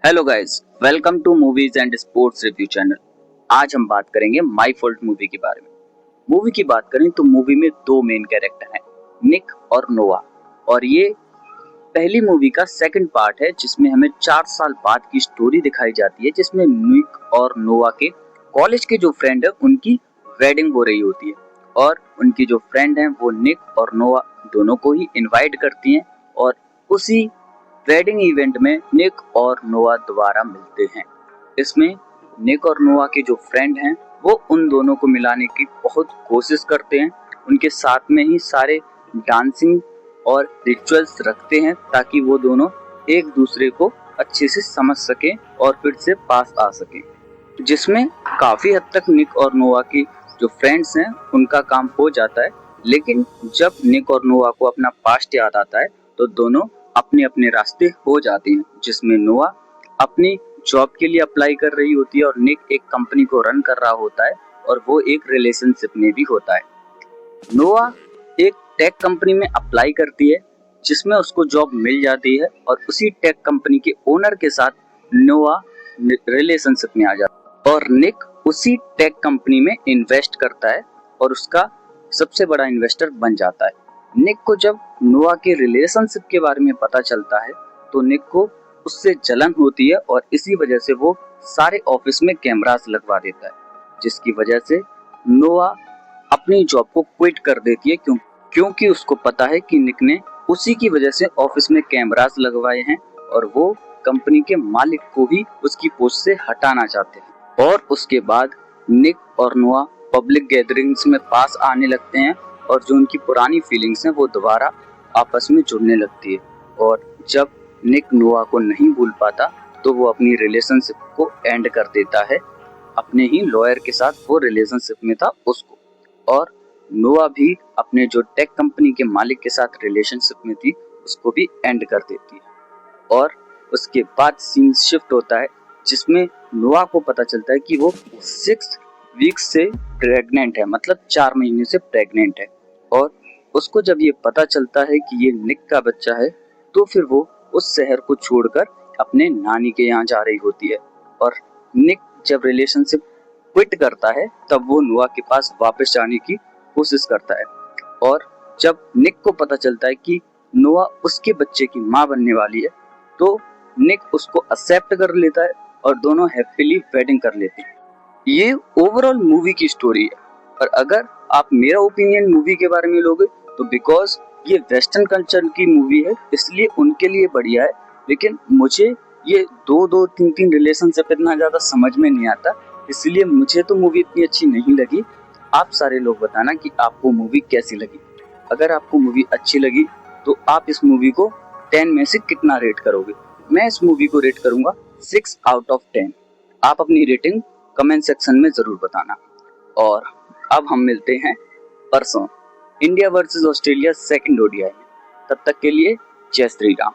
Hello guys, welcome to movies and sports review channel. आज हम बात करेंगे माय फॉल्ट मूवी के बारे में। मूवी की बात करें तो मूवी में दो मेन कैरेक्टर हैं, निक और नोआ। और ये पहली मूवी का सेकंड पार्ट है जिसमें हमें 4 साल बाद की स्टोरी दिखाई जाती है, जिसमें निक और नोआ के कॉलेज के जो फ्रेंड है उनकी वेडिंग हो रही होती है। और उनकी जो फ्रेंड है वो निक और नोआ दोनों को ही इनवाइट करती हैं। और उसी वेडिंग इवेंट में निक और नोआ दोबारा मिलते हैं। इसमें निक और नोआ के जो फ्रेंड हैं वो उन दोनों को मिलाने की बहुत कोशिश करते हैं। उनके साथ में ही सारे डांसिंग और रिचुअल्स रखते हैं ताकि वो दोनों एक दूसरे को अच्छे से समझ सकें और फिर से पास आ सकें, जिसमें काफी हद तक निक और नोआ की जो फ्रेंड्स हैं उनका काम हो जाता है। लेकिन जब निक और नोआ को अपना पास्ट याद आता है तो दोनों अपने अपने रास्ते हो जाते हैं, जिसमें नोआ अपनी जॉब के लिए अप्लाई कर रही होती है और निक एक कंपनी को रन कर रहा होता है और वो एक रिलेशनशिप में भी होता है। नोआ एक टेक कंपनी में अप्लाई करती है जिसमें उसको जॉब मिल जाती है और उसी टेक कंपनी के ओनर के साथ नोआ रिलेशनशिप में आ जाता है और निक उसी टेक कंपनी में इन्वेस्ट करता है और उसका सबसे बड़ा इन्वेस्टर बन जाता है। निक को जब नोआ के रिलेशनशिप के बारे में पता चलता है तो निक को उससे जलन होती है और इसी वजह से वो सारे ऑफिस में कैमरास लगवा देता है, जिसकी वजह से नोआ अपनी जॉब को क्विट कर देती है क्योंकि उसको पता है कि निक ने उसी की वजह से ऑफिस में कैमरास लगवाए हैं और वो कंपनी के मालिक को ही उसकी पोस्ट से हटाना चाहते हैं। और उसके बाद निक और नोआ पब्लिक गैदरिंग्स में पास आने लगते हैं और जो उनकी पुरानी फीलिंग्स हैं वो दोबारा आपस में जुड़ने लगती है। और जब निक नोआ को नहीं भूल पाता तो वो अपनी रिलेशनशिप को एंड कर देता है। अपने ही लॉयर के साथ वो रिलेशनशिप में था उसको, और नोआ भी अपने जो टेक कंपनी के मालिक के साथ रिलेशनशिप में थी उसको भी एंड कर देती है। और उसके बाद सीन शिफ्ट होता है जिसमें नोआ को पता चलता है कि वो 6 वीक्स से प्रेग्नेंट है, मतलब 4 महीने से प्रेग्नेंट है। और उसको जब ये पता चलता है कि ये निक का बच्चा है तो फिर वो उस शहर को छोड़कर अपने नानी के यहाँ जा रही होती है। और निक जब रिलेशनशिप क्विट करता है तब वो नोआ के पास वापस जाने की कोशिश करता है। और जब निक को पता चलता है कि नोआ उसके बच्चे की माँ बनने वाली है तो निक उसको एक्सेप्ट कर लेता है और दोनों हैप्पीली वेडिंग कर लेते हैं। ये ओवरऑल मूवी की स्टोरी है। और अगर आप मेरा ओपिनियन मूवी के बारे में लोगे तो बिकॉज ये वेस्टर्न कल्चर की मूवी है इसलिए उनके लिए बढ़िया है। लेकिन मुझे ये दो दो तीन तीन रिलेशनशिप इतना ज्यादा समझ में नहीं आता, इसलिए मुझे तो मूवी इतनी अच्छी नहीं लगी। आप सारे लोग बताना कि आपको मूवी कैसी लगी। अगर आपको मूवी अच्छी लगी तो आप इस मूवी को 10 में से कितना रेट करोगे? मैं इस मूवी को रेट करूंगा 6 आउट ऑफ 10। आप अपनी रेटिंग कमेंट सेक्शन में जरूर बताना। और अब हम मिलते हैं परसों India versus Australia second ODI में। तब तक के लिए जय श्री राम।